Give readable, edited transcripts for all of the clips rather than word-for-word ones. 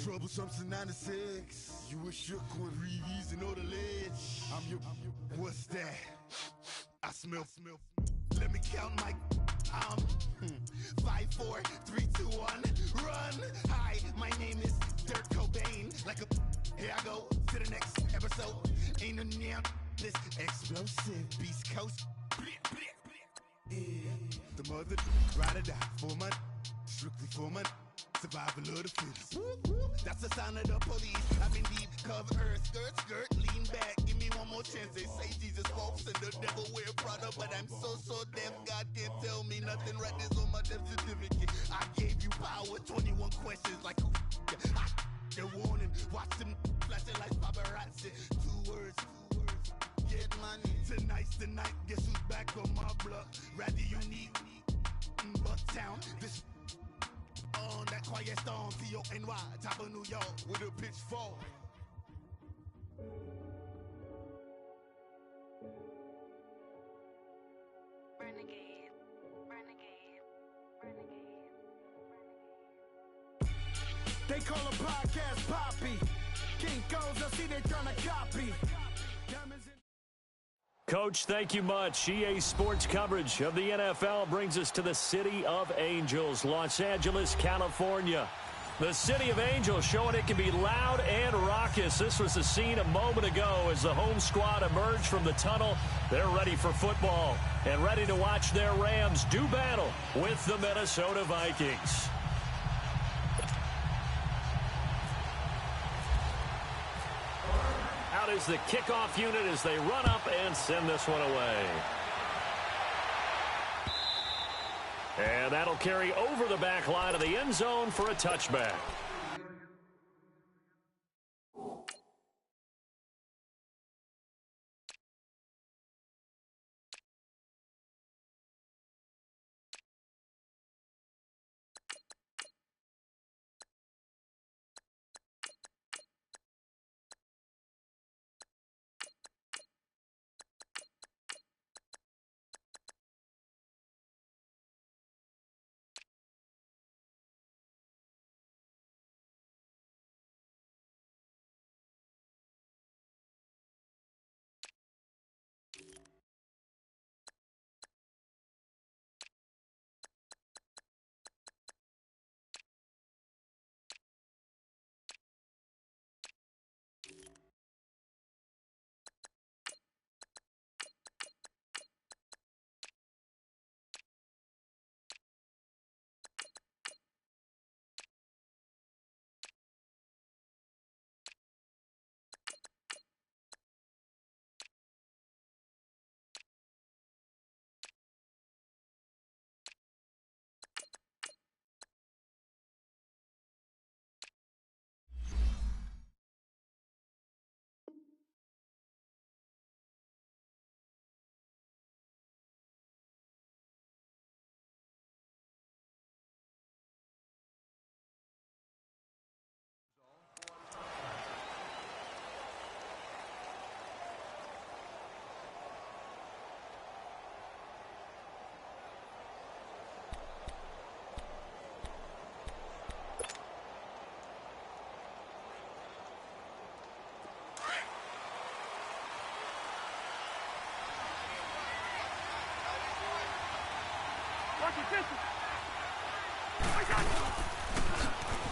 Troublesome since 96. You were shook when reason or the ledge. I'm your, what's that? I smell. Let me count my, 5, 4, 3, 2, 1, run. Hi, my name is Dirk Cobain. Like a, here I go to the next episode. Ain't no damn this explosive Beast Coast. Yeah. The mother ride or die for my, strictly for my. Survival of the fittest. That's the sound of the police. I'm in deep cover earth. Skirt, lean back. Give me one more chance. They say Jesus walks and the devil wear Prada, but I'm so deaf. God can't tell me nothing. Right there's on my death certificate. I gave you power. 21 questions like who the warning. Watch them flashing like paparazzi. 2 words. Get money. Tonight's the night. Guess who's back on my block? Rather unique. Bucktown. This on that quiet storm, T-O-N-Y, top of New York, with a pitchfork. Renegade. They call a podcast Poppy. Kinkos, I see they trying to copy. Coach, thank you much. EA Sports coverage of the NFL brings us to the City of Angels, Los Angeles, California. The City of Angels showing it can be loud and raucous. This was the scene a moment ago as the home squad emerged from the tunnel. They're ready for football and ready to watch their Rams do battle with the Minnesota Vikings. Is the kickoff unit as they run up and send this one away. And that'll carry over the back line of the end zone for a touchback.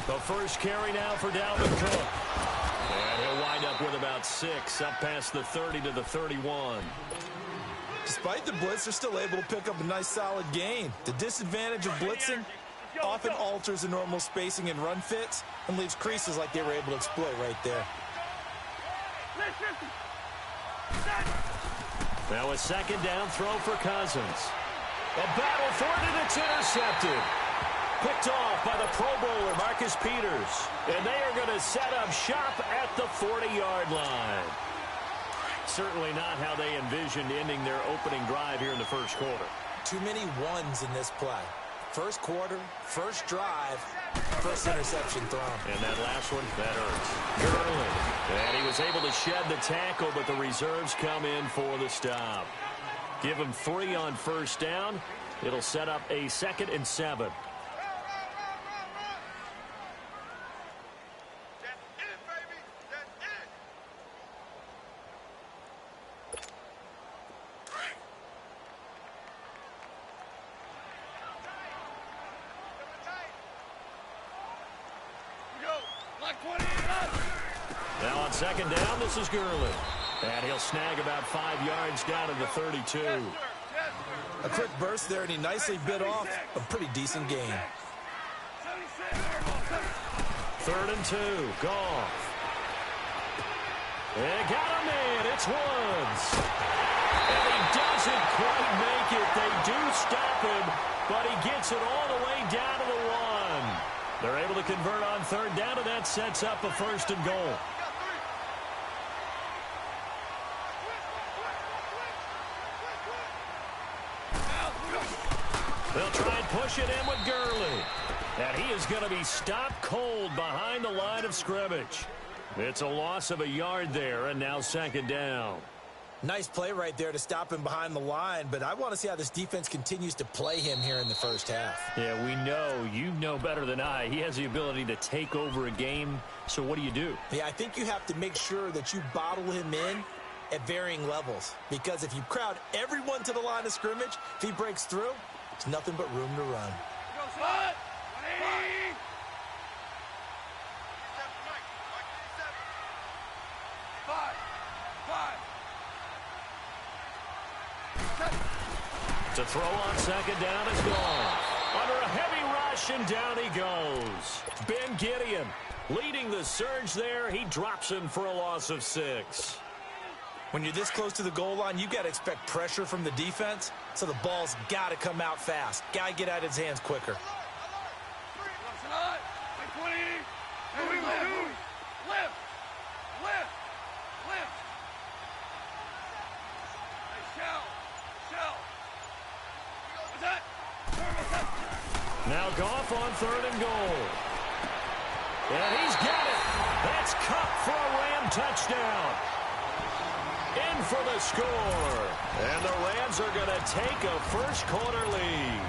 The first carry now for Dalvin Cook. And he'll wind up with about 6, up past the 30 to the 31. Despite the blitz, they're still able to pick up a nice solid gain. The disadvantage of blitzing often alters the normal spacing and run fits and leaves creases like they were able to exploit right there. Now a second down throw for Cousins. A battle for it, and it's intercepted. Picked off by the Pro Bowler, Marcus Peters. And they are going to set up shop at the 40-yard line. Certainly not how they envisioned ending their opening drive here in the first quarter. Too many ones in this play. First quarter, first drive, first interception thrown. And that last one, that hurts. Gurley. And he was able to shed the tackle, but the reserves come in for the stop. Give him 3 on first down. It'll set up a 2nd and 7. Now on second down, this is Gurley. And he'll snag about 5 yards down to the 32. A quick burst there, and he nicely bit off a pretty decent gain. 3rd and 2. Goff. They got him in. It's Woods. And he doesn't quite make it. They do stop him, but he gets it all the way down to the 1. They're able to convert on 3rd down, and that sets up a 1st and goal. They'll try and push it in with Gurley. And he is going to be stopped cold behind the line of scrimmage. It's a loss of a yard there, and now 2nd down. Nice play right there to stop him behind the line, but I want to see how this defense continues to play him here in the first half. Yeah, we know. You know better than I. He has the ability to take over a game, so what do? Yeah, I think you have to make sure that you bottle him in at varying levels, because if you crowd everyone to the line of scrimmage, if he breaks through, it's nothing but room to run. To throw on 2nd down is gone. Under a heavy rush, and down he goes. Ben Gideon leading the surge there. He drops him for a loss of 6. When you're this close to the goal line, you got to expect pressure from the defense, so the ball's got to come out fast. Got to get out of his hands quicker. Now Goff on 3rd and goal. And he's got it. That's Cup for a Ram touchdown. In for the score. And the Rams are going to take a first-quarter lead.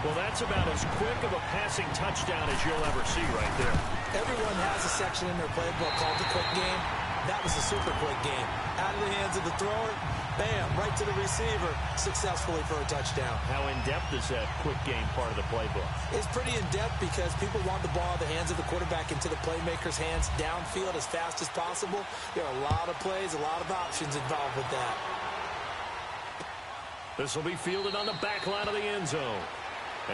Well, that's about as quick of a passing touchdown as you'll ever see right there. Everyone has a section in their playbook called the quick game. That was a super quick game. Out of the hands of the thrower, bam, right to the receiver, successfully for a touchdown. How in-depth is that quick game part of the playbook? It's pretty in-depth because people want the ball in the hands of the quarterback into the playmaker's hands downfield as fast as possible. There are a lot of plays, a lot of options involved with that. This will be fielded on the back line of the end zone.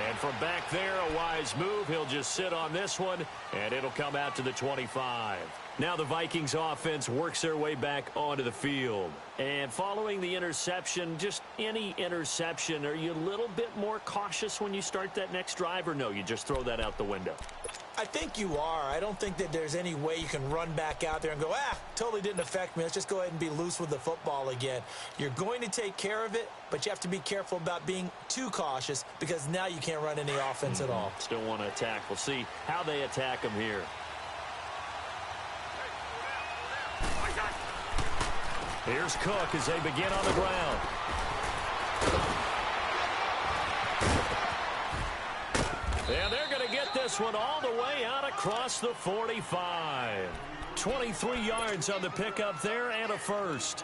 And from back there, a wise move. He'll just sit on this one, and it'll come out to the 25. Now the Vikings offense works their way back onto the field. And following the interception, just any interception, are you a little bit more cautious when you start that next drive, or no, you just throw that out the window? I think you are. I don't think that there's any way you can run back out there and go, totally didn't affect me. Let's just go ahead and be loose with the football again. You're going to take care of it, but you have to be careful about being too cautious because now you can't run any offense at all. Still want to attack. We'll see how they attack him here. Here's Cook as they begin on the ground. And they're going to get this one all the way out across the 45. 23 yards on the pickup there and a first.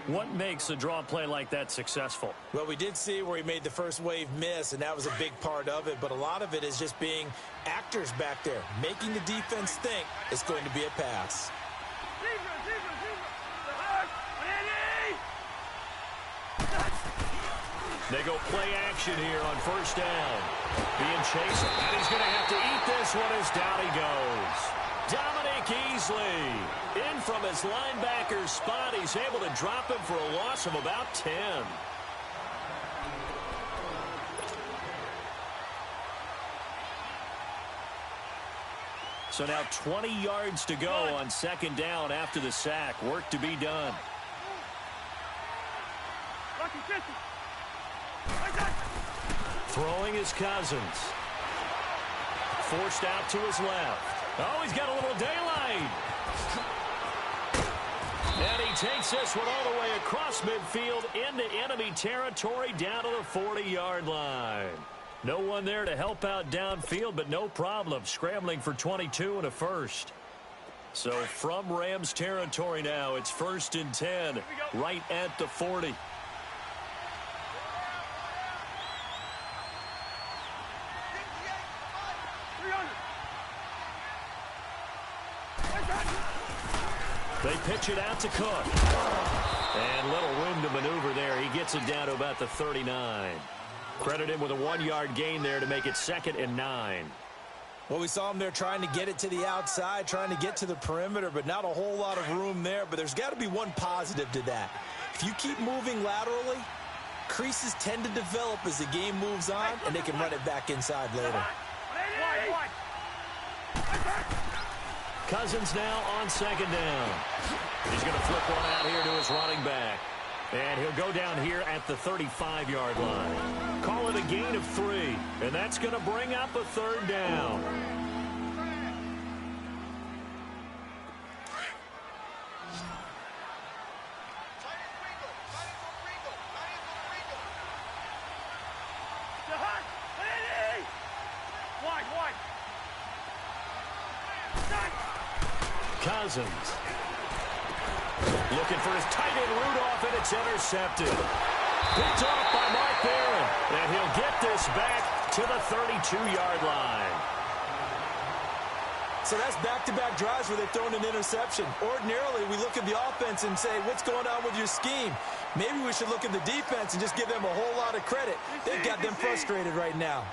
What makes a draw play like that successful? Well, we did see where he made the first wave miss, and that was a big part of it. But a lot of it is just being actors back there, making the defense think it's going to be a pass. They go play action here on first down. Being chased, and he's going to have to eat this one as down he goes. Dominic Easley in from his linebacker spot. He's able to drop him for a loss of about 10. So now 20 yards to go on second down after the sack. Work to be done. Throwing his Cousins. Forced out to his left. Oh, he's got a little daylight. And he takes this one all the way across midfield into enemy territory down to the 40-yard line. No one there to help out downfield, but no problem. Scrambling for 22 and a first. So from Rams territory now, it's 1st and 10, right at the 40. They pitch it out to Cook. And little room to maneuver there. He gets it down to about the 39. Credit him with a 1-yard gain there to make it 2nd and 9. Well, we saw him there trying to get it to the outside, trying to get to the perimeter, but not a whole lot of room there. But there's got to be one positive to that. If you keep moving laterally, creases tend to develop as the game moves on, and they can run it back inside later. Cousins now on 2nd down. He's going to flip one out here to his running back. And he'll go down here at the 35-yard line. Call it a gain of 3, and that's going to bring up a 3rd down. Cousins looking for his tight end Rudolph, and it's intercepted. Picked off by Mark Barron, and he'll get this back to the 32-yard line. So that's back-to-back drives where they've thrown an interception. Ordinarily, we look at the offense and say, what's going on with your scheme? Maybe we should look at the defense and just give them a whole lot of credit. They've got them frustrated right now.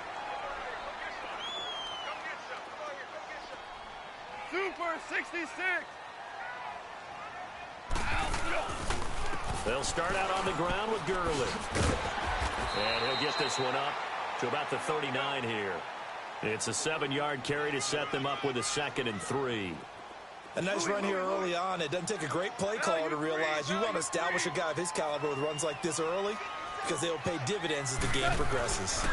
Super 66. They'll start out on the ground with Gurley. And he'll get this one up to about the 39 here. It's a 7-yard carry to set them up with a 2nd and 3. A nice run here early on. It doesn't take a great play caller to realize you want to establish a guy of his caliber with runs like this early because they'll pay dividends as the game progresses.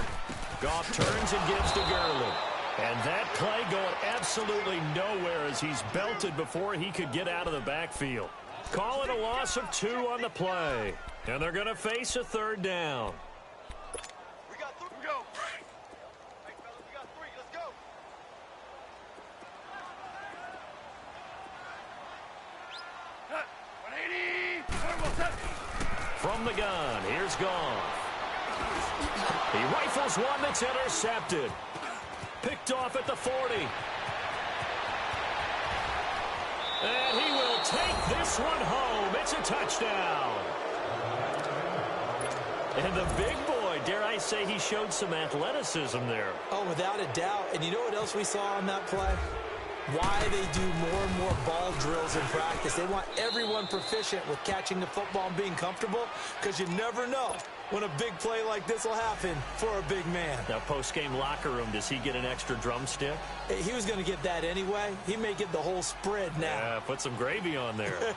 Goff turns and gives to Gurley. And that play going absolutely nowhere as he's belted before he could get out of the backfield. Call it a loss of 2 on the play. And they're going to face a 3rd down. We got 3. Go. Hey, fellas, we got 3. Let's go. Cut. 180. From the gun, here's Goff. He rifles one that's intercepted. Picked off at the 40. And he will take this one home. It's a touchdown. And the big boy, dare I say, he showed some athleticism there. Oh, without a doubt. And you know what else we saw on that play? Why they do more and more ball drills in practice. They want everyone proficient with catching the football and being comfortable because you never know when a big play like this will happen for a big man. Now, post-game locker room, does he get an extra drumstick? He was going to get that anyway. He may get the whole spread now. Yeah, put some gravy on there.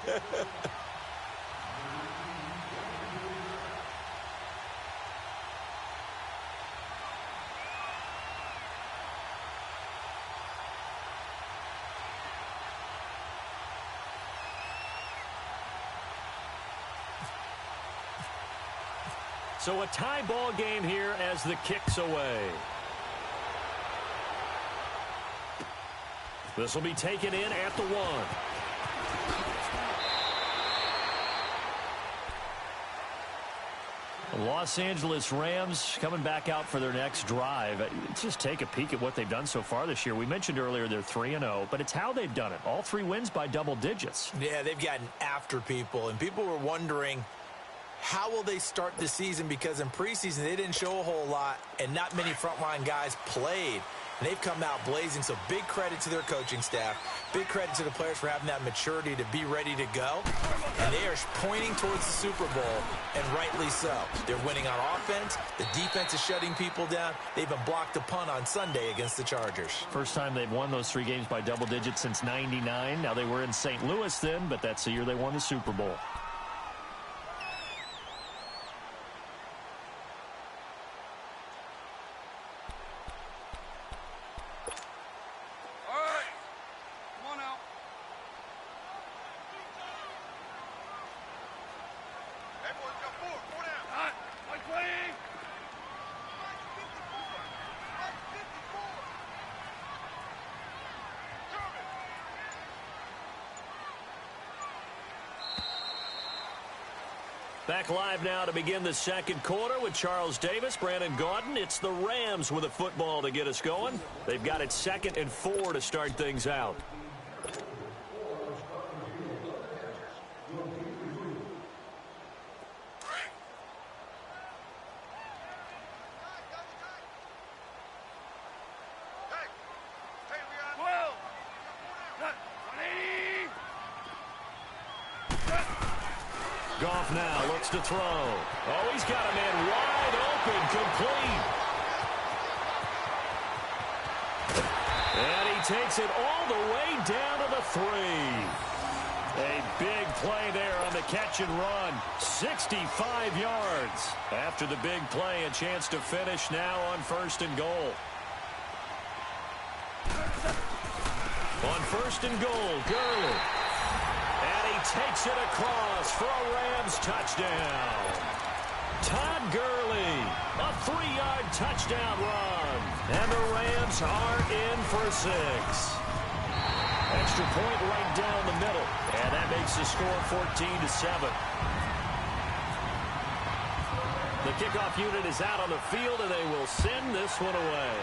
So a tie ball game here as the kick's away. This will be taken in at the 1. The Los Angeles Rams coming back out for their next drive. Just take a peek at what they've done so far this year. We mentioned earlier they're 3-0, but it's how they've done it. All 3 wins by double digits. Yeah, they've gotten after people, and people were wondering, how will they start the season? Because in preseason, they didn't show a whole lot, and not many frontline guys played. And they've come out blazing, so big credit to their coaching staff. Big credit to the players for having that maturity to be ready to go. And they are pointing towards the Super Bowl, and rightly so. They're winning on offense. The defense is shutting people down. They even blocked a punt on Sunday against the Chargers. First time they've won those 3 games by double digits since '99. Now, they were in St. Louis then, but that's the year they won the Super Bowl. Back live now to begin the second quarter with Charles Davis, Brandon Gaudin. It's the Rams with a football to get us going. They've got it 2nd and 4 to start things out. Goff now looks to throw. Oh, he's got a man wide open, complete. And he takes it all the way down to the 3. A big play there on the catch and run. 65 yards. After the big play, a chance to finish now on 1st and goal. On 1st and goal, Gurley. And he takes it across for a Rams touchdown. Todd Gurley, a 3-yard touchdown run. And the Rams are in for 6. Extra point right down the middle. And that makes the score 14-7. The kickoff unit is out on the field, and they will send this one away.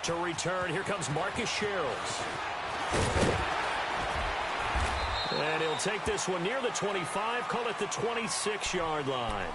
To return, here comes Marcus Sherrills. And he'll take this one near the 25, call it the 26-yard line.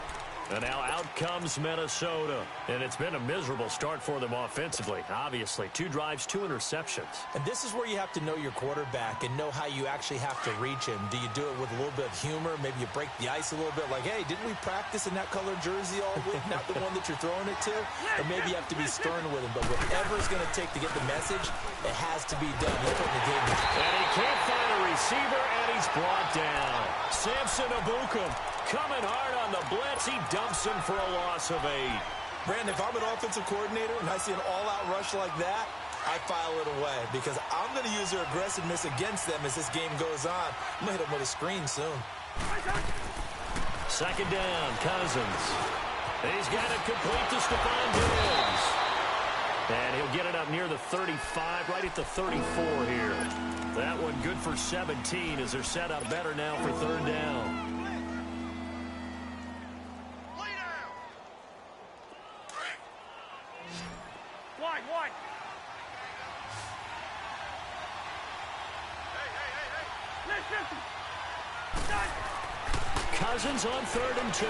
And now out comes Minnesota. And it's been a miserable start for them offensively. Obviously, 2 drives, 2 interceptions. And this is where you have to know your quarterback and know how you actually have to reach him. Do you do it with a little bit of humor? Maybe you break the ice a little bit like, hey, didn't we practice in that colored jersey all week? Not the one that you're throwing it to? Or maybe you have to be stern with him. But whatever it's going to take to get the message, it has to be done. He's putting the game in. And he can't find a receiver, and he's brought down. Samson Ebukam coming hard on the blitz. He dumps him for a loss of 8. Brandon, if I'm an offensive coordinator and I see an all-out rush like that, I file it away because I'm going to use their aggressiveness against them as this game goes on. I'm going to hit them with a screen soon. 2nd down, Cousins. He's got it complete to Stephon Diggs. And he'll get it up near the 35, right at the 34 here. That one good for 17 as they're set up better now for 3rd down. Wide. Cousins on 3rd and 2.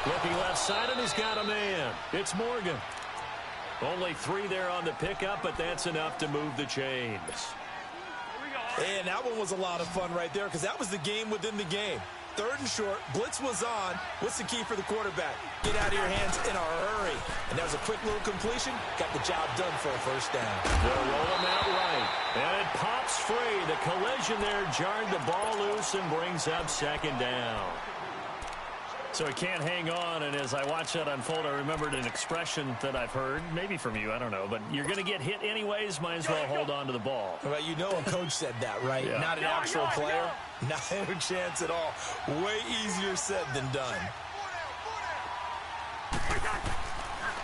Looking left side, and he's got a man. It's Morgan. Only 3 there on the pickup, but that's enough to move the chains. And that one was a lot of fun right there because that was the game within the game. 3rd and short, blitz was on. What's the key for the quarterback? Get out of your hands in a hurry. And that was a quick little completion. Got the job done for a 1st down. They'll roll him out right. And it pops free. The collision there jarred the ball loose and brings up 2nd down. So he can't hang on, and as I watch that unfold, I remembered an expression that I've heard, maybe from you, I don't know, but you're going to get hit anyways, might as well hold on to the ball. Well, you know a coach said that, right? Yeah. Not an actual player. Not a chance at all. Way easier said than done.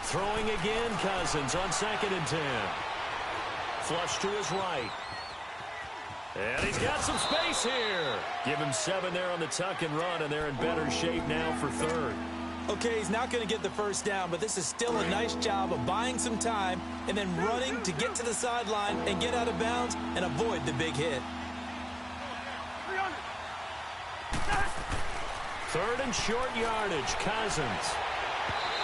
Throwing again, Cousins on 2nd and 10. Flush to his right. And he's got some space here. Give him 7 there on the tuck and run, and they're in better shape now for 3rd. Okay, he's not going to get the 1st down, but this is still a nice job of buying some time and then running to get to the sideline and get out of bounds and avoid the big hit. 3rd and short yardage, Cousins.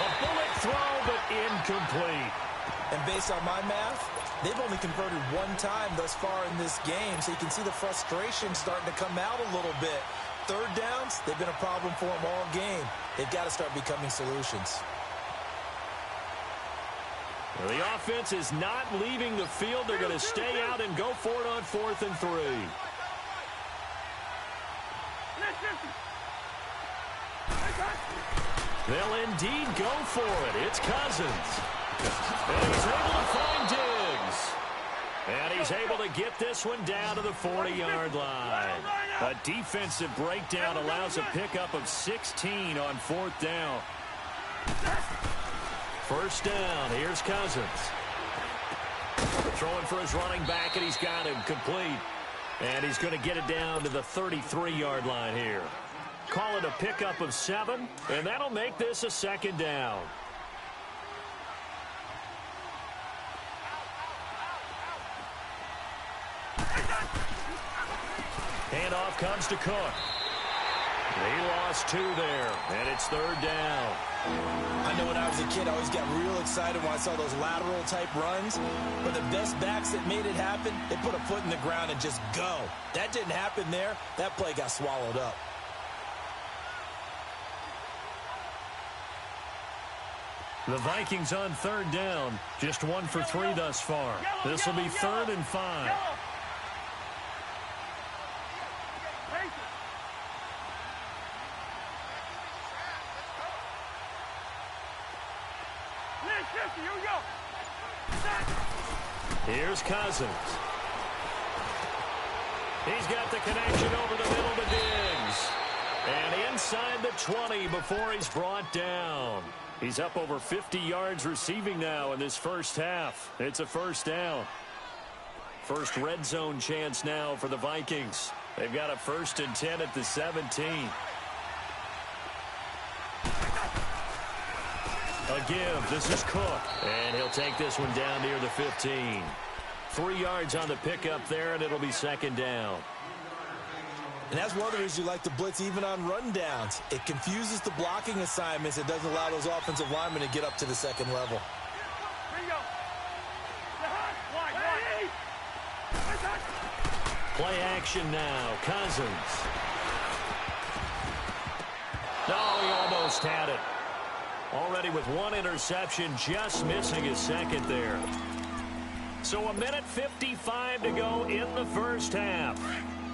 A bullet throw, but incomplete. And based on my math, they've only converted 1 time thus far in this game, so you can see the frustration starting to come out a little bit. 3rd downs, they've been a problem for them all game. They've got to start becoming solutions. Well, the offense is not leaving the field. They're going to stay out and go for it on 4th and 3. They'll indeed go for it. It's Cousins. And he's able to find Diggs. And he's able to get this one down to the 40-yard line. A defensive breakdown allows a pickup of 16 on 4th down. 1st down. Here's Cousins. Throwing for his running back, and he's got him complete. And he's going to get it down to the 33-yard line here. Call it a pickup of 7, and that'll make this a 2nd down. Handoff comes to Cook. He lost 2 there, and it's 3rd down. I know when I was a kid, I always got real excited when I saw those lateral-type runs. But the best backs that made it happen, they put a foot in the ground and just go. That didn't happen there. That play got swallowed up. The Vikings on 3rd down. Just 1 for 3 thus far. This will be 3rd and 5. Here's Cousins. He's got the connection over the middle to Diggs. And inside the 20 before he's brought down. He's up over 50 yards receiving now in this first half. It's a 1st down. First red zone chance now for the Vikings. They've got a 1st and 10 at the 17. A give. This is Cook. And he'll take this one down near the 15. 3 yards on the pickup there, and it'll be 2nd down. And that's one of the reasons you like to blitz even on rundowns. It confuses the blocking assignments. It doesn't allow those offensive linemen to get up to the 2nd level. Play action now. Cousins. No, he almost had it. Already with 1 interception, just missing his 2nd there. So 1:55 to go in the first half.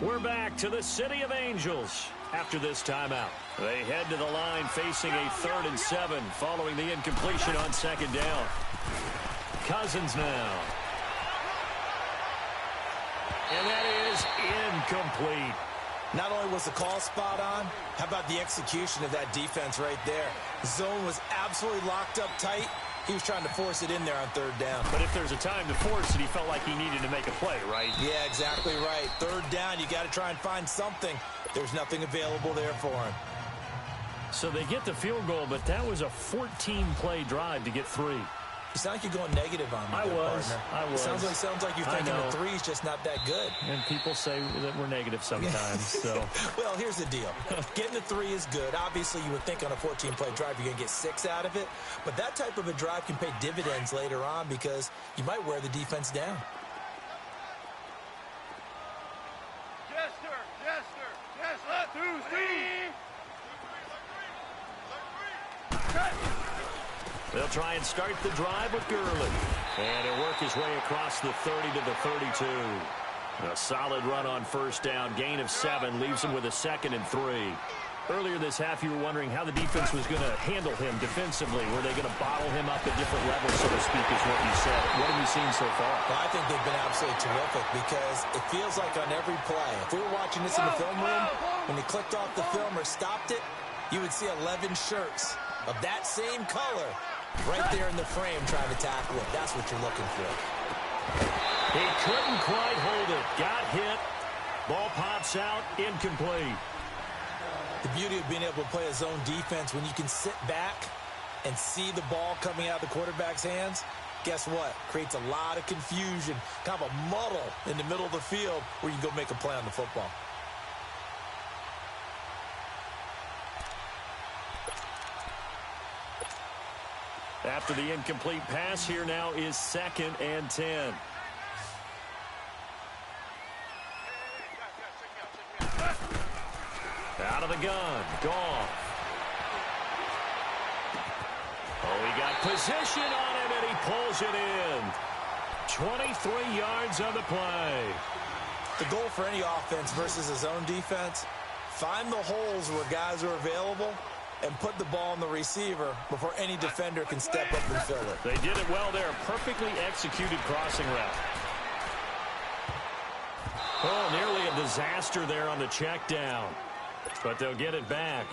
We're back to the City of Angels after this timeout. They head to the line facing a 3rd and 7 following the incompletion on 2nd down. Cousins now. And that is incomplete. Not only was the call spot on, how about the execution of that defense right there? The zone was absolutely locked up tight. He was trying to force it in there on 3rd down. But if there's a time to force it, he felt like he needed to make a play, right? Yeah, exactly right. 3rd down, you got to try and find something. There's nothing available there for him. So they get the field goal, but that was a 14-play drive to get 3. You sound like you're going negative on me, partner. I was. It sounds like you're thinking the 3's just not that good. And people say that we're negative sometimes. So. Well, here's the deal. Getting the 3 is good. Obviously, you would think on a 14-play drive you're going to get 6 out of it. But that type of a drive can pay dividends later on because you might wear the defense down. They'll try and start the drive with Gurley. And he'll work his way across the 30 to the 32. A solid run on 1st down. Gain of 7 leaves him with a 2nd and 3. Earlier this half, you were wondering how the defense was going to handle him defensively. Were they going to bottle him up at different levels, so to speak, is what you said. What have you seen so far? Well, I think they've been absolutely terrific because it feels like on every play, if we were watching this in the film room, when you clicked off the film or stopped it, you would see 11 shirts of that same color right there in the frame trying to tackle it. That's what you're looking for. He couldn't quite hold it. Got hit. Ball pops out. Incomplete. The beauty of being able to play a zone defense when you can sit back and see the ball coming out of the quarterback's hands, guess what? Creates a lot of confusion, kind of a muddle in the middle of the field where you can go make a play on the football. After the incomplete pass, here now is 2nd and 10. Out of the gun. Goff. Oh, he got position on him, and he pulls it in. 23 yards on the play. The goal for any offense versus a zone defense, find the holes where guys are available and put the ball on the receiver before any defender can step up and fill it. They did it well there. Perfectly executed crossing route. Oh, nearly a disaster there on the check down. But they'll get it back.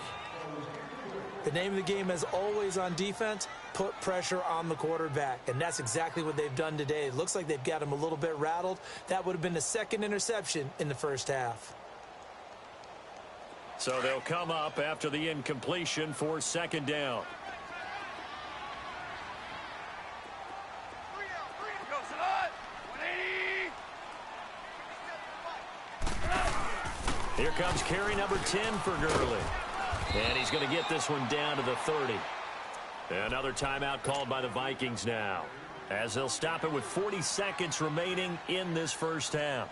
The name of the game, as always on defense, put pressure on the quarterback. And that's exactly what they've done today. It looks like they've got him a little bit rattled. That would have been the 2nd interception in the first half. So they'll come up after the incompletion for 2nd down. Here comes carry number 10 for Gurley. And he's going to get this one down to the 30. Another timeout called by the Vikings now, as they'll stop it with 40 seconds remaining in this first half.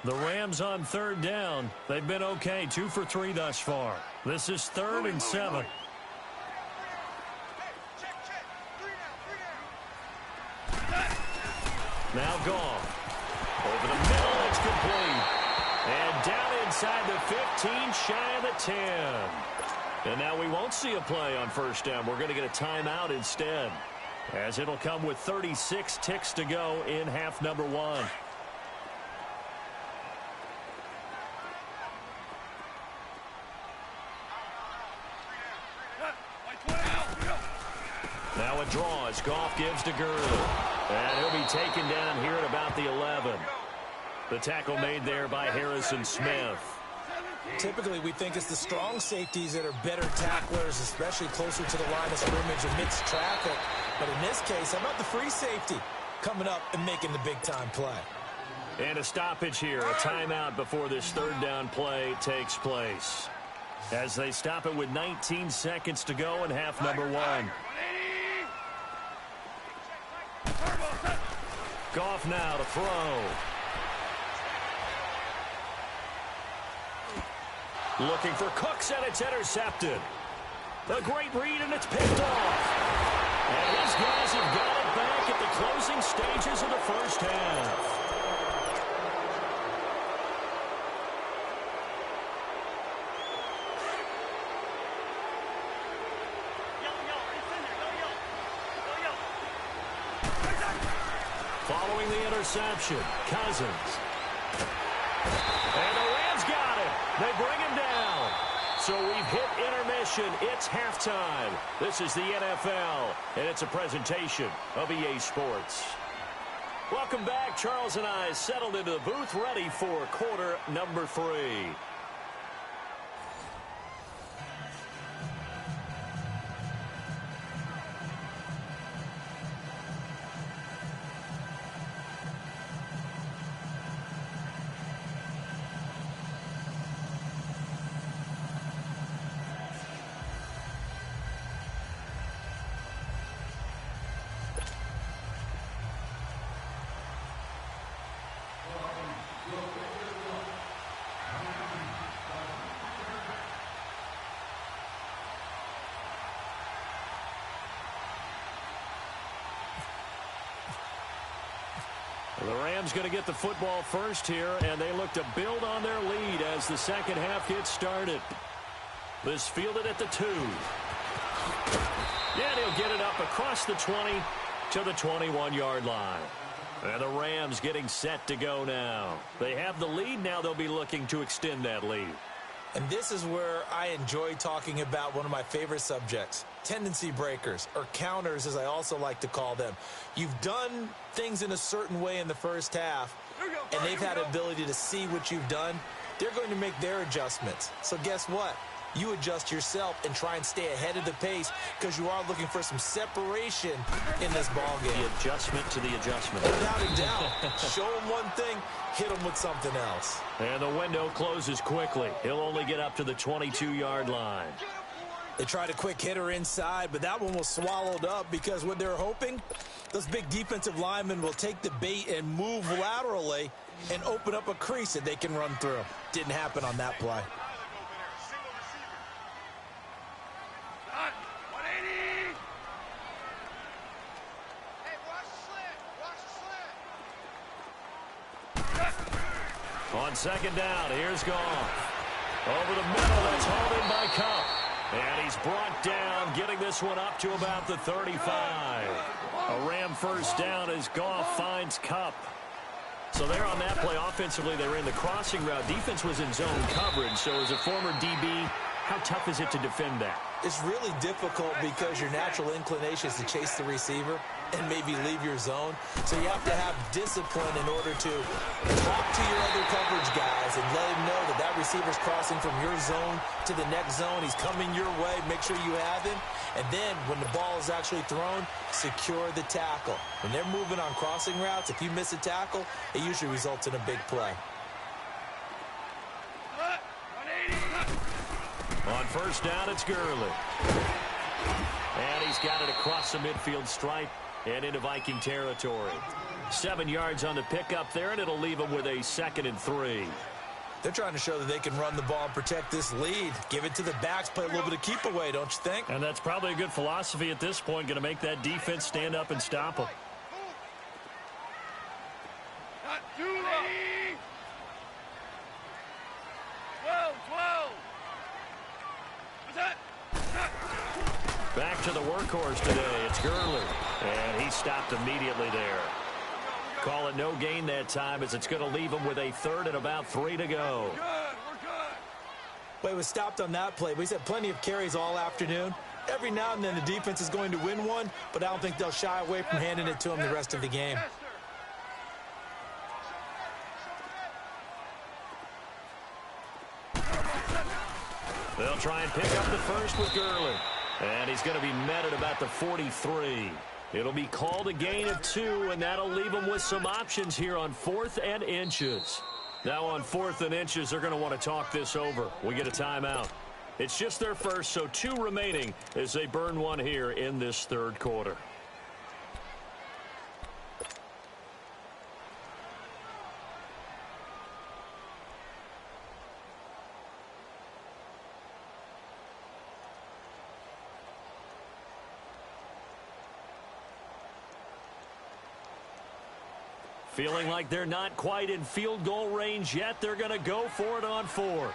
The Rams on third down. They've been okay, 2 for 3 thus far. This is 3rd and 7. Now Goff. Over the middle, it's complete. And down inside the 15, shy of the 10. And now we won't see a play on first down. We're going to get a timeout instead, as it'll come with 36 ticks to go in half number 1. Now a draw as Goff gives to Gurley. And he'll be taken down here at about the 11. The tackle made there by Harrison Smith. Typically, we think it's the strong safeties that are better tacklers, especially closer to the line of scrimmage amidst traffic. But in this case, how about the free safety coming up and making the big-time play? And a stoppage here, a timeout before this third down play takes place, as they stop it with 19 seconds to go in half number 1. Goff now to throw. Looking for Cooks, and it's intercepted. A great read, and it's picked off. And his guys have got it back at the closing stages of the first half. Following the interception, Cousins. And the Rams got it. They bring him down. So we've hit intermission. It's halftime. This is the NFL, and it's a presentation of EA Sports. Welcome back. Charles and I settled into the booth, ready for quarter number 3. The Rams going to get the football first here, and they look to build on their lead as the second half gets started. This fielded at the 2. Yeah, he'll get it up across the 20 to the 21-yard line. And the Rams getting set to go now. They have the lead. Now they'll be looking to extend that lead. And this is where I enjoy talking about one of my favorite subjects, tendency breakers, or counters as I also like to call them. You've done things in a certain way in the first half, and they've had the ability to see what you've done. They're going to make their adjustments. So guess what? You adjust yourself and try and stay ahead of the pace, because you are looking for some separation in this ball game. The adjustment to the adjustment. Without a doubt. Show them one thing, hit them with something else. And the window closes quickly. He'll only get up to the 22-yard line. They tried a quick hitter inside, but that one was swallowed up because what they're hoping, those big defensive linemen will take the bait and move laterally and open up a crease that they can run through. Didn't happen on that play. On second down, here's Goff. Over the middle, that's hauled in by Cup. And he's brought down, getting this one up to about the 35. A Ram first down as Goff finds Cup. So they're on that play. Offensively, they were in the crossing route. Defense was in zone coverage. So as a former DB, How tough is it to defend that? It's really difficult because your natural inclination is to chase the receiver and maybe leave your zone. So you have to have discipline in order to talk to your other coverage guys and let him know that that receiver's crossing from your zone to the next zone. He's coming your way. Make sure you have him. And then when the ball is actually thrown, secure the tackle. When they're moving on crossing routes, if you miss a tackle, it usually results in a big play. On first down, it's Gurley. And he's got it across the midfield stripe and into Viking territory. 7 yards on the pickup there, and it'll leave him with a 2nd and 3. They're trying to show that they can run the ball and protect this lead. Give it to the backs, play a little bit of keep away, don't you think? And that's probably a good philosophy at this point, going to make that defense stand up and stop them. Not too low. 12. What's that? Back to the workhorse today. It's Gurley. And he stopped immediately there. Call it no gain that time as it's going to leave him with a 3rd and about 3 to go. We're good. Well, he was stopped on that play, but he's had plenty of carries all afternoon. Every now and then the defense is going to win one, but I don't think they'll shy away from handing it to him the rest of the game. They'll try and pick up the first with Gurley. And he's going to be met at about the 43. It'll be called a gain of 2, and that'll leave him with some options here on 4th and inches. Now on 4th and inches, they're going to want to talk this over. We get a timeout. It's just their first, so 2 remaining as they burn one here in this 3rd quarter. Feeling like they're not quite in field goal range yet. They're going to go for it on 4th.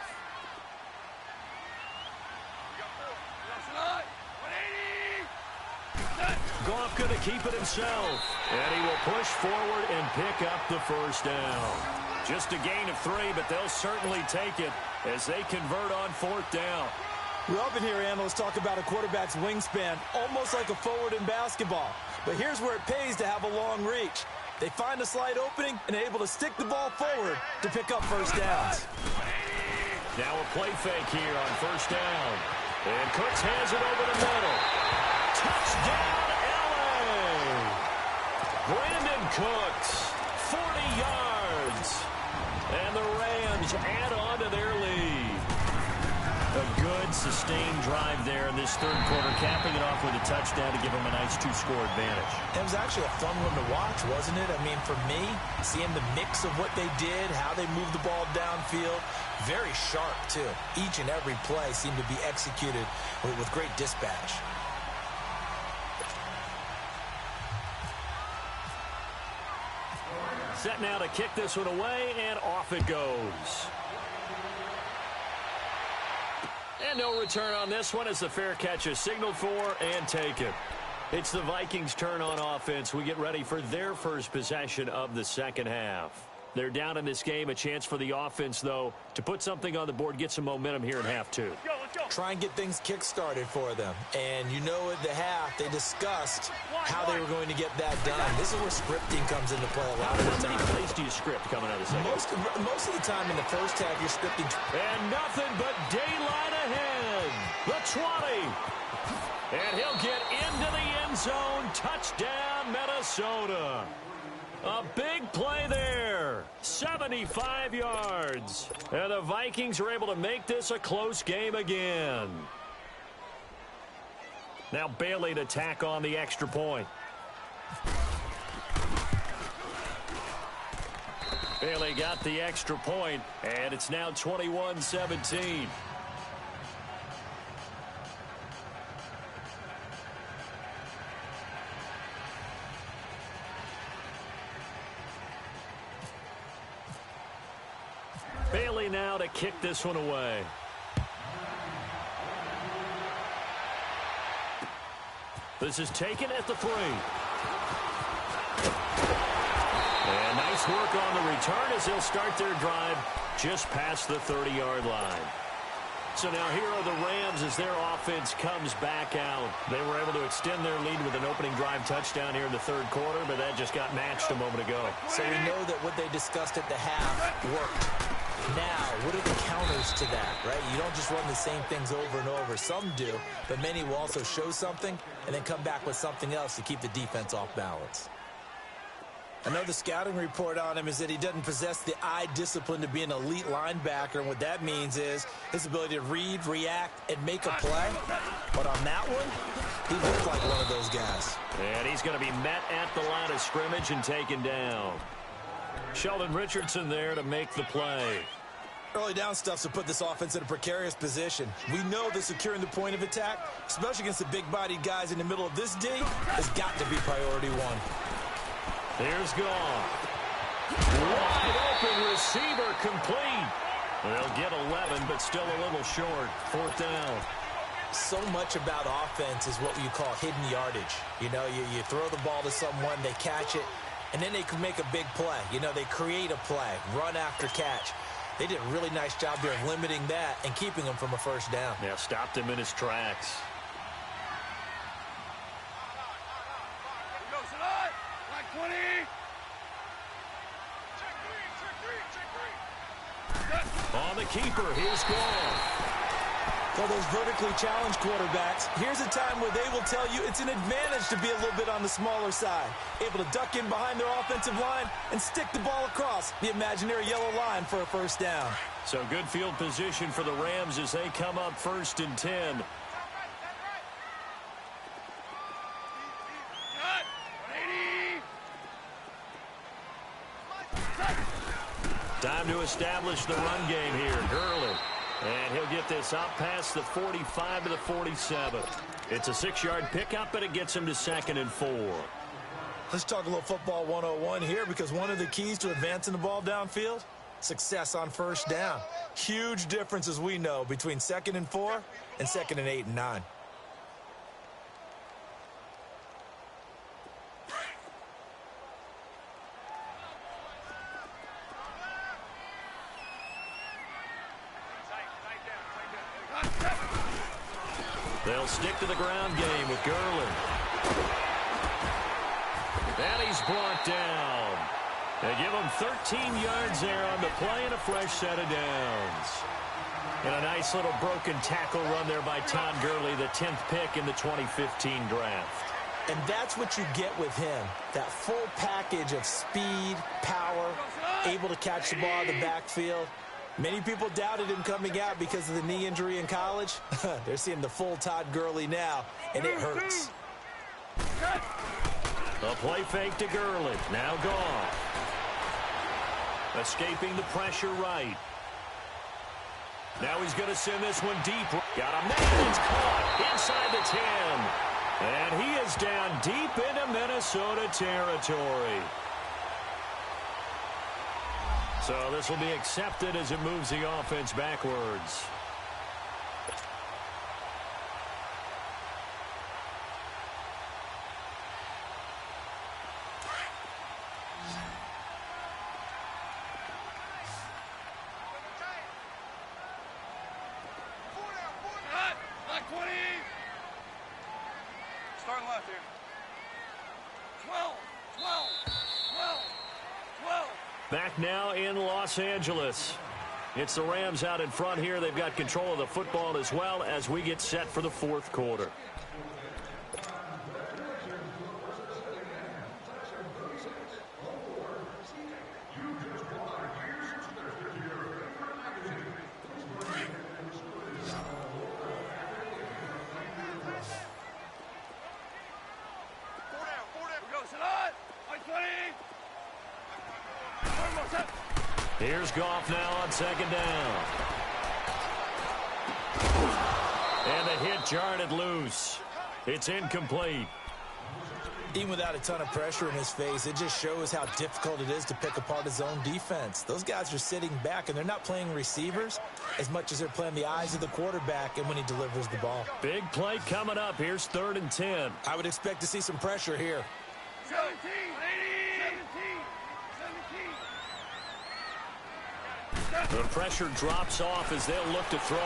Goff going to keep it himself. And he will push forward and pick up the first down. Just a gain of 3, but they'll certainly take it as they convert on 4th down. We often hear analysts talk about a quarterback's wingspan, almost like a forward in basketball. But here's where it pays to have a long reach. They find a slight opening and are able to stick the ball forward to pick up first downs. Now a play fake here on first down. And Cooks hands it over the middle. Touchdown, L.A. Brandon Cooks, 40 yards. And the Rams add on to their lead. A good, sustained drive there in this 3rd quarter, capping it off with a touchdown to give them a nice 2-score advantage. It was actually a fun one to watch, wasn't it? I mean, for me, seeing the mix of what they did, how they moved the ball downfield, very sharp, too. Each and every play seemed to be executed with great dispatch. Set now to kick this one away, and off it goes. And no return on this one as the fair catch is signaled for and taken. It's the Vikings' turn on offense. We get ready for their first possession of the 2nd half. They're down in this game. A chance for the offense, though, to put something on the board, get some momentum here in half 2. Let's go. Try and get things kick-started for them. And you know at the half, they discussed how they were going to get that done. This is where scripting comes into play a lot of the How many time. plays do you script coming out of the second? Most of the time in the first half, you're scripting. And nothing but daylight ahead. The 20. And he'll get into the end zone. Touchdown, Minnesota. A big play there. 75 yards. And the Vikings are able to make this a close game again. Now Bailey to tack on the extra point. Bailey got the extra point, and it's now 21-17. Bailey now to kick this one away. This is taken at the 3. And nice work on the return as they'll start their drive just past the 30-yard line. So now here are the Rams as their offense comes back out. They were able to extend their lead with an opening drive touchdown here in the third quarter, but that just got matched a moment ago. So we know that what they discussed at the half worked. Now, what are the counters to that, right? You don't just run the same things over and over. Some do, but many will also show something and then come back with something else to keep the defense off balance. I know the scouting report on him is that he doesn't possess the eye discipline to be an elite linebacker, and what that means is his ability to read, react, and make a play. But on that one, he looked like one of those guys. And he's going to be met at the line of scrimmage and taken down. Sheldon Richardson there to make the play. Early down stuff to put this offense in a precarious position. We know that securing the point of attack, especially against the big-bodied guys in the middle of this D, has got to be priority one. Here's Goff. Wide open receiver complete. They'll get 11, but still a little short. Fourth down. So much about offense is what you call hidden yardage. You know, you throw the ball to someone, they catch it, and then they can make a big play. You know, they create a play, run after catch. They did a really nice job there of limiting that and keeping him from a first down. Yeah, stopped him in his tracks. On the keeper, here's Goff. For those vertically challenged quarterbacks, here's a time where they will tell you it's an advantage to be a little bit on the smaller side. Able to duck in behind their offensive line and stick the ball across the imaginary yellow line for a first down. So good field position for the Rams as they come up 1st and 10. Time to establish the run game here. Gurley. And he'll get this up past the 45 to the 47. It's a 6-yard pickup, but it gets him to 2nd and 4. Let's talk a little football 101 here, because one of the keys to advancing the ball downfield, success on first down. Huge difference, as we know, between 2nd and 4 and 2nd and 8 and 9. They'll stick to the ground game with Gurley. And he's brought down. They give him 13 yards there on the play and a fresh set of downs. And a nice little broken tackle run there by Todd Gurley, the 10th pick in the 2015 draft. And that's what you get with him, that full package of speed, power, able to catch the ball in the backfield. Many people doubted him coming out because of the knee injury in college. They're seeing the full Todd Gurley now, and it hurts. A play fake to Gurley. Now Goff. Escaping the pressure right. Now he's going to send this one deep. Got a man. It's caught inside the 10. And he is down deep into Minnesota territory. So this will be accepted as it moves the offense backwards. Starting left here. 12. Back now in Los Angeles. It's the Rams out in front here. They've got control of the football as well as we get set for the fourth quarter. Here's Goff now on second down. And the hit jarred it loose. It's incomplete. Even without a ton of pressure in his face, it just shows how difficult it is to pick apart his own defense. Those guys are sitting back, and they're not playing receivers as much as they're playing the eyes of the quarterback and when he delivers the ball. Big play coming up. Here's 3rd and 10. I would expect to see some pressure here. 17. The pressure drops off as they'll look to throw.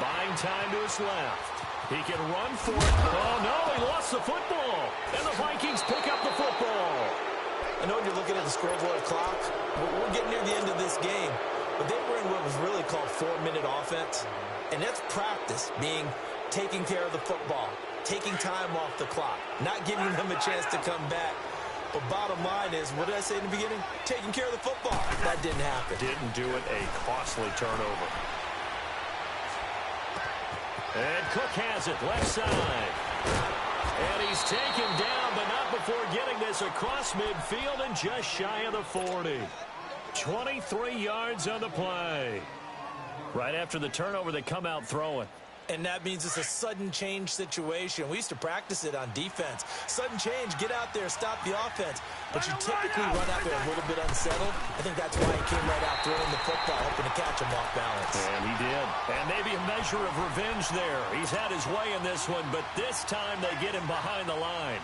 Buying time to his left. He can run for it. Oh, no, he lost the football. And the Vikings pick up the football. I know when you're looking at the scoreboard clock, we're getting near the end of this game. But they were in what was really called 4-minute offense. And that's practice, being taking care of the football, taking time off the clock, not giving them a chance to come back. But bottom line is, what did I say in the beginning? Taking care of the football. That didn't happen. Didn't do it. A costly turnover. And Cook has it, left side. And he's taken down, but not before getting this across midfield and just shy of the 40. 23 yards on the play. Right after the turnover, they come out throwing. And that means it's a sudden change situation. We used to practice it on defense. Sudden change, get out there, stop the offense. But you typically run out there a little bit unsettled. I think that's why he came right out throwing the football, hoping to catch him off balance. And he did. And maybe a measure of revenge there. He's had his way in this one, but this time they get him behind the line.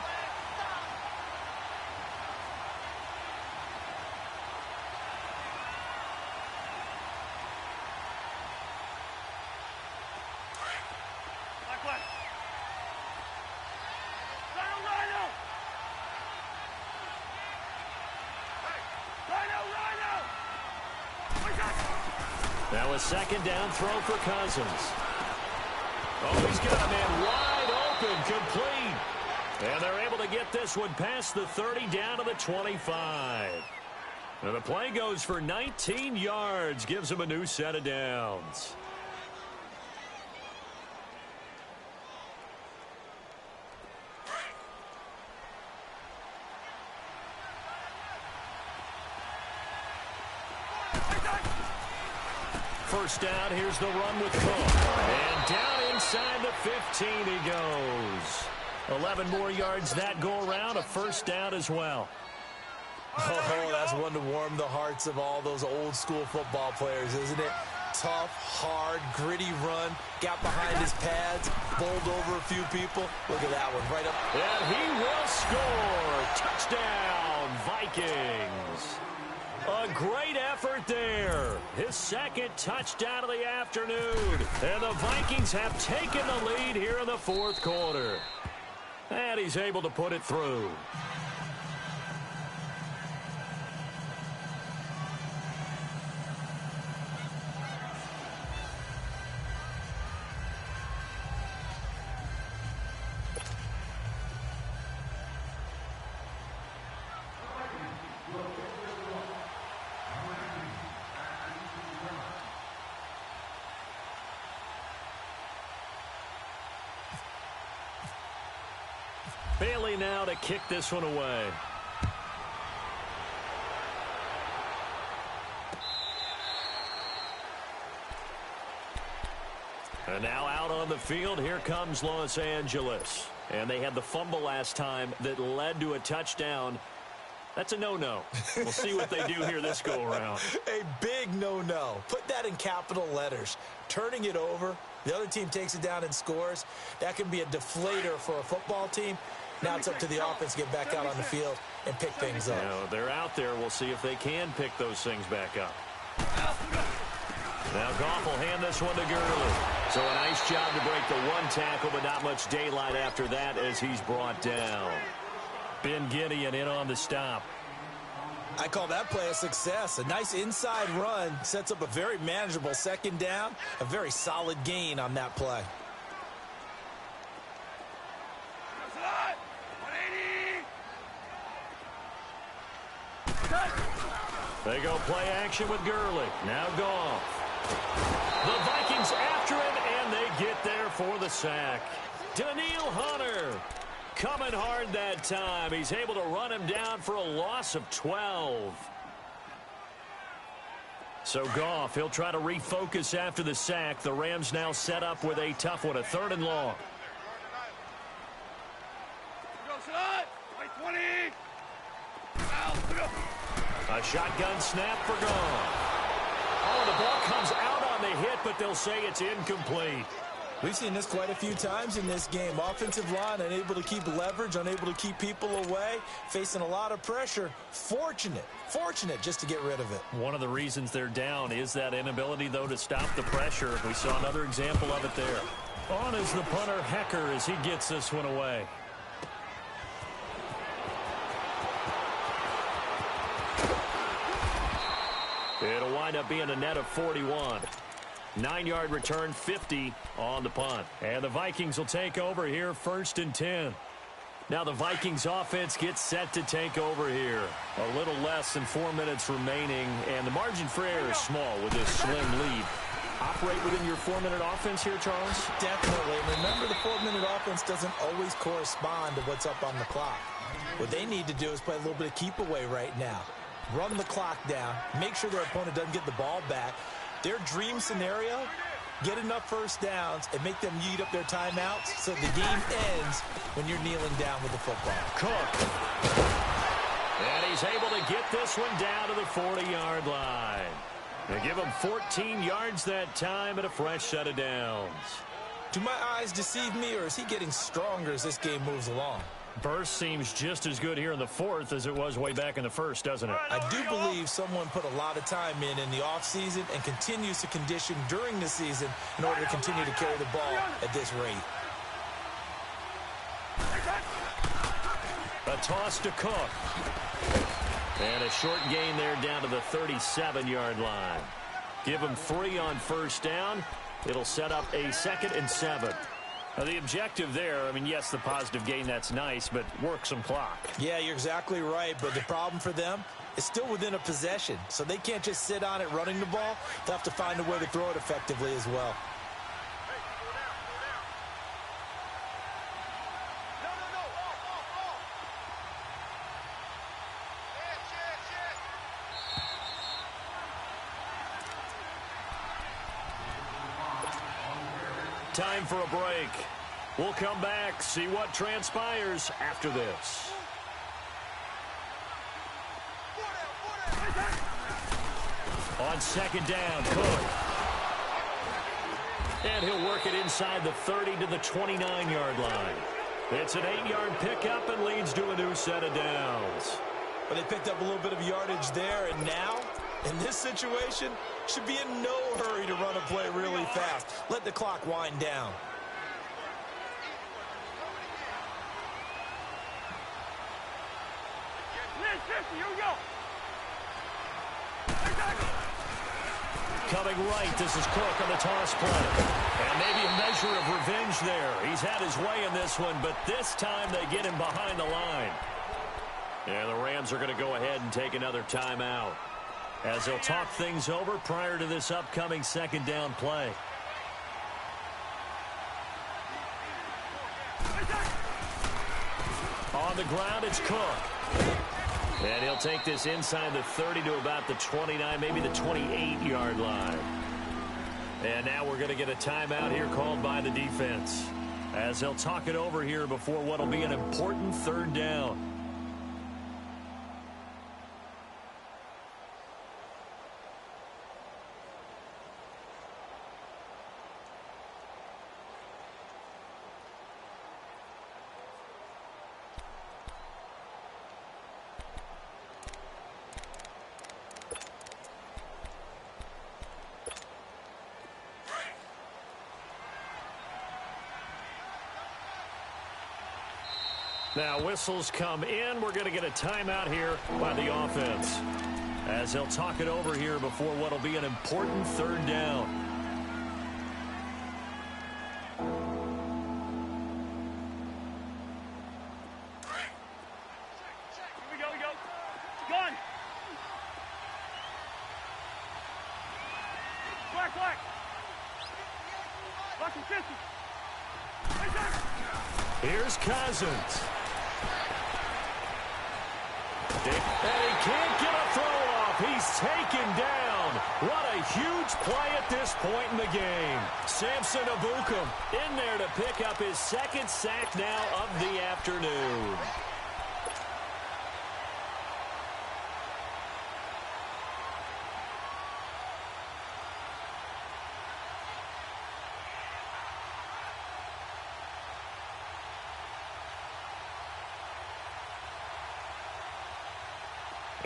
Now a second down throw for Cousins. Oh, he's got a man wide open, complete. And they're able to get this one past the 30 down to the 25. And the play goes for 19 yards, gives him a new set of downs. First down, here's the run with Cook. And down inside the 15 he goes. 11 more yards that go around, a first down as well. Oh, that's one to warm the hearts of all those old school football players, isn't it? Tough, hard, gritty run. Got behind his pads, bowled over a few people. Look at that one, right up. And he will score. Touchdown, Vikings. A great effort there. His second touchdown of the afternoon. And the Vikings have taken the lead here in the fourth quarter. And he's able to put it through. Bailey now to kick this one away. And now out on the field, here comes Los Angeles. And they had the fumble last time that led to a touchdown. That's a no-no. We'll see what they do here this go-around. A big no-no. Put that in capital letters. Turning it over, the other team takes it down and scores. That can be a deflator for a football team. Now it's up to the offense to get back out on the field and pick things up. Now, they're out there. We'll see if they can pick those things back up. Now Goff will hand this one to Gurley. So a nice job to break the one tackle, but not much daylight after that as he's brought down. Ben Gideon in on the stop. I call that play a success. A nice inside run sets up a very manageable second down. A very solid gain on that play. They go play action with Gurley. Now Goff. The Vikings after him, and they get there for the sack. Daniil Hunter coming hard that time. He's able to run him down for a loss of 12. So Goff, he'll try to refocus after the sack. The Rams now set up with a tough one, a 3rd and long. A shotgun snap for Goff. Oh, the ball comes out on the hit, but they'll say it's incomplete. We've seen this quite a few times in this game. Offensive line unable to keep leverage, unable to keep people away, facing a lot of pressure. Fortunate just to get rid of it. One of the reasons they're down is that inability, though, to stop the pressure. We saw another example of it there. On is the punter, Hecker, as he gets this one away. It'll wind up being a net of 41. 9-yard return, 50 on the punt. And the Vikings will take over here, 1st and 10. Now the Vikings offense gets set to take over here. A little less than 4 minutes remaining, and the margin for error is small with this slim lead. Operate within your 4-minute offense here, Charles? Definitely. Remember, the 4-minute offense doesn't always correspond to what's up on the clock. What they need to do is play a little bit of keep away right now. Run the clock down, make sure their opponent doesn't get the ball back. Their dream scenario, get enough first downs and make them eat up their timeouts so the game ends when you're kneeling down with the football. Cook. And he's able to get this one down to the 40-yard line. They give him 14 yards that time and a fresh set of downs. Do my eyes deceive me, or is he getting stronger as this game moves along? Burst seems just as good here in the 4th as it was way back in the 1st, doesn't it? I do believe someone put a lot of time in the offseason and continues to condition during the season in order to continue to carry the ball at this rate. A toss to Cook. And a short gain there down to the 37-yard line. Give him 3 on first down. It'll set up a 2nd and 7. Now, the objective there, I mean, yes, the positive gain, that's nice, but work some clock. Yeah, you're exactly right, but the problem for them is still within a possession, so they can't just sit on it running the ball. They'll have to find a way to throw it effectively as well. Time for a break. We'll come back, see what transpires after this. On 2nd down, Cook. And he'll work it inside the 30 to the 29-yard line. It's an 8-yard pickup and leads to a new set of downs. But they picked up a little bit of yardage there, and now, in this situation, should be in no hurry to run a play really fast. Let the clock wind down. Here we go. Coming right, this is Cook on the toss play. And maybe a measure of revenge there. He's had his way in this one, but this time they get him behind the line. And the Rams are going to go ahead and take another timeout as they'll talk things over prior to this upcoming 2nd down play. On the ground, it's Cook. And he'll take this inside the 30 to about the 29, maybe the 28-yard line. And now we're going to get a timeout here called by the defense as they'll talk it over here before what will be an important 3rd down. Now whistles come in. We're going to get a timeout here by the offense as they'll talk it over here before what will be an important 3rd down. Here we go. Gun. Black. Lock and 50. Here's Cousins. And he can't get a throw off. He's taken down. What a huge play at this point in the game. Samson Abukum in there to pick up his 2nd sack now of the afternoon.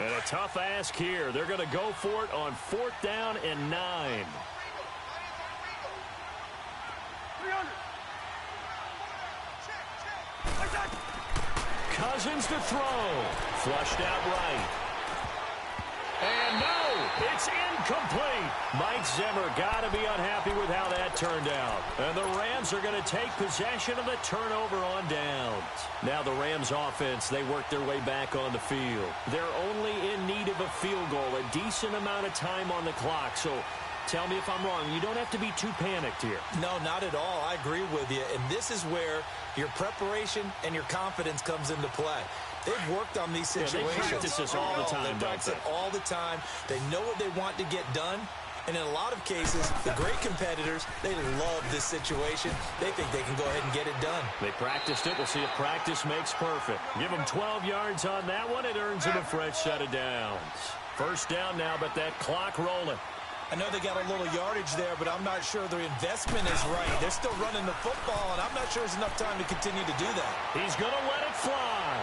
And a tough ask here. They're going to go for it on 4th down and 9. 300. Cousins to throw. Flushed out right. And no, it's incomplete. Mike Zimmer got to be unhappy with how that turned out. And the Rams are going to take possession of the turnover on downs. Now the Rams offense, they work their way back on the field. They're only in need of a field goal, a decent amount of time on the clock. So tell me if I'm wrong. You don't have to be too panicked here. No, not at all. I agree with you. And this is where your preparation and your confidence comes into play. They've worked on these situations. Yeah, they practice this all the time, They practice it all the time. They know what they want to get done. And in a lot of cases, the great competitors, they love this situation. They think they can go ahead and get it done. They practiced it. We'll see if practice makes perfect. Give them 12 yards on that one. It earns them a fresh set of downs. First down now, but that clock rolling. I know they got a little yardage there, but I'm not sure their investment is right. They're still running the football, and I'm not sure there's enough time to continue to do that. He's going to let it fly.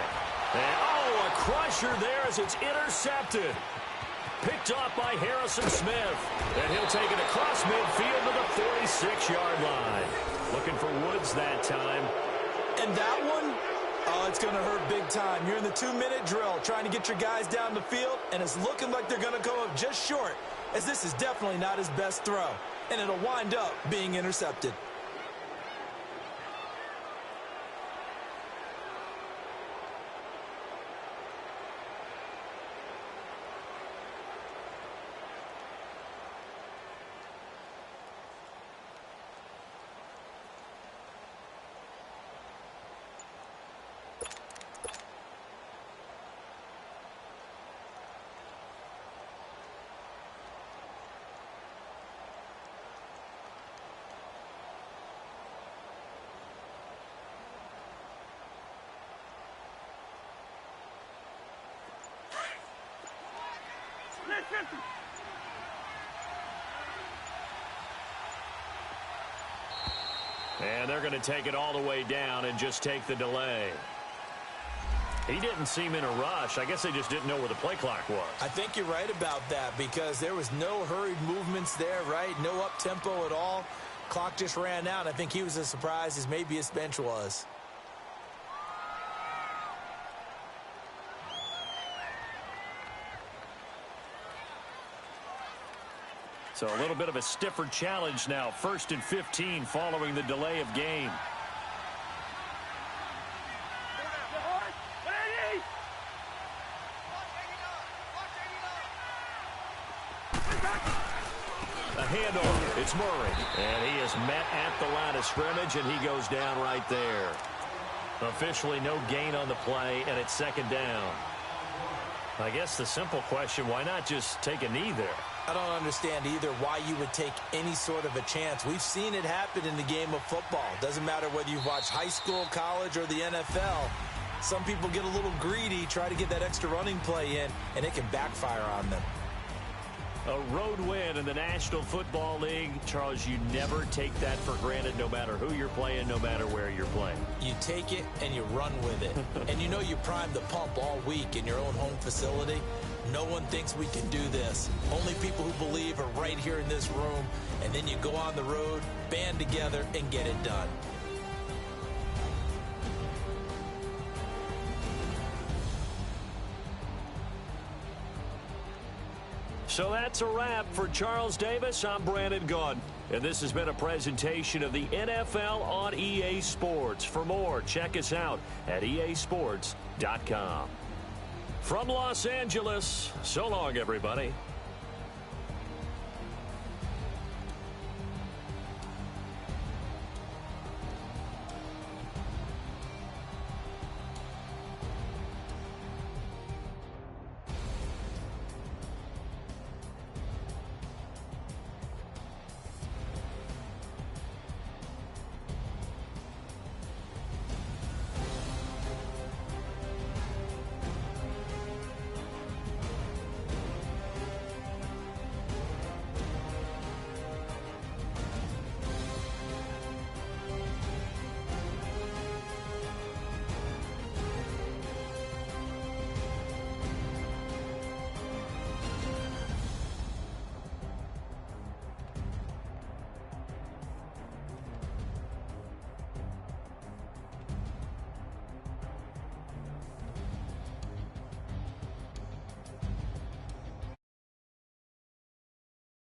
And, oh, a crusher there as it's intercepted. Picked off by Harrison Smith. And he'll take it across midfield to the 46-yard line. Looking for Woods that time. And that one, oh, it's going to hurt big time. You're in the 2-minute drill trying to get your guys down the field, and it's looking like they're going to go up just short, as this is definitely not his best throw. And it'll wind up being intercepted. And they're going to take it all the way down and just take the delay. He didn't seem in a rush. I guess they just didn't know where the play clock was. I think you're right about that because there was no hurried movements there, right? No up-tempo at all. Clock just ran out. I think he was as surprised as maybe his bench was. So a little bit of a stiffer challenge now. 1st and 15 following the delay of game. A handoff. It's Murray. And he is met at the line of scrimmage, and he goes down right there. Officially no gain on the play, and it's 2nd down. I guess the simple question, why not just take a knee there? I don't understand either why you would take any sort of a chance. We've seen it happen in the game of football. Doesn't matter whether you've watched high school, college, or the NFL. Some people get a little greedy, try to get that extra running play in, and it can backfire on them. A road win in the National Football League. Charles, you never take that for granted no matter who you're playing, no matter where you're playing. You take it and you run with it. And you know you primed the pump all week in your own home facility. No one thinks we can do this. Only people who believe are right here in this room. And then you go on the road, band together, and get it done. So that's a wrap for Charles Davis. I'm Brandon Gunn. And this has been a presentation of the NFL on EA Sports. For more, check us out at easports.com. From Los Angeles, so long, everybody.